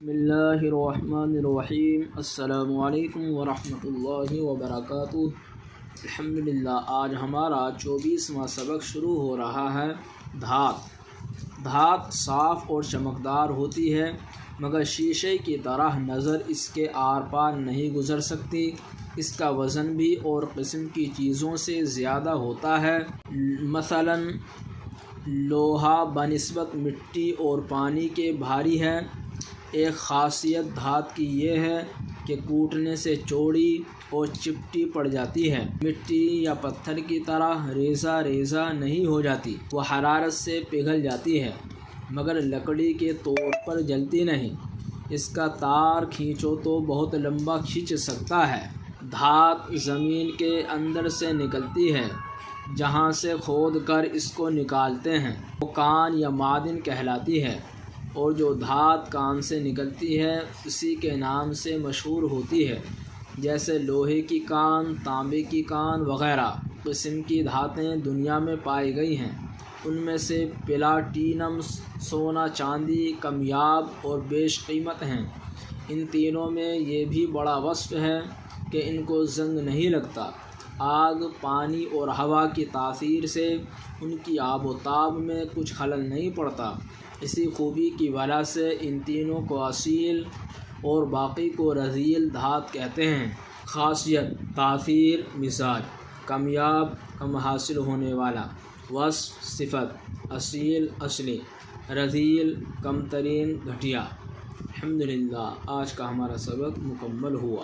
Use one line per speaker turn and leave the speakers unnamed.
بسم اللہ الرحمن الرحیم۔ السلام علیکم ورحمۃ اللہ وبرکاتہ۔ الحمدللہ، آج ہمارا 24واں سبق شروع ہو رہا ہے۔ دھات صاف اور چمکدار ہوتی ہے، مگر شیشے کی طرح نظر اس کے آر پار نہیں گزر سکتی۔ اس کا وزن بھی اور قسم کی چیزوں سے زیادہ ہوتا ہے۔ مثلا لوہا بنسبت مٹی اور پانی کے بھاری ہے۔ ایک خاصیت دھات کی یہ ہے کہ کوٹنے سے چوڑی اور چپٹی پڑ جاتی ہے، مٹی یا پتھر کی طرح ریزہ ریزہ نہیں ہو جاتی۔ وہ حرارت سے پگھل جاتی ہے، مگر لکڑی کے طور پر جلتی نہیں۔ اس کا تار کھینچو تو بہت لمبا کھینچ سکتا ہے۔ دھات زمین کے اندر سے نکلتی ہے، جہاں سے کھود کر اس کو نکالتے ہیں وہ کان یا معدن کہلاتی ہے، اور جو دھات کان سے نکلتی ہے اسی کے نام سے مشہور ہوتی ہے، جیسے لوہے کی کان، تانبے کی کان وغیرہ۔ قسم کی دھاتیں دنیا میں پائی گئی ہیں، ان میں سے پلاٹینم، سونا چاندی کمیاب اور بیش قیمت ہیں۔ ان تینوں میں یہ بھی بڑا وصف ہے کہ ان کو زنگ نہیں لگتا۔ آگ، پانی اور ہوا کی تاثیر سے ان کی آب و تاب میں کچھ خلل نہیں پڑتا۔ اسی خوبی کی وجہ سے ان تینوں کو اصیل اور باقی کو رذیل دھات کہتے ہیں۔ خاصیت، تاثیر، مزاج: کمیاب، کم حاصل ہونے والا۔ وصف، صفت: اصیل، اصلی۔ رذیل، کم ترین، گھٹیا۔ الحمدللہ، آج کا ہمارا سبق مکمل ہوا۔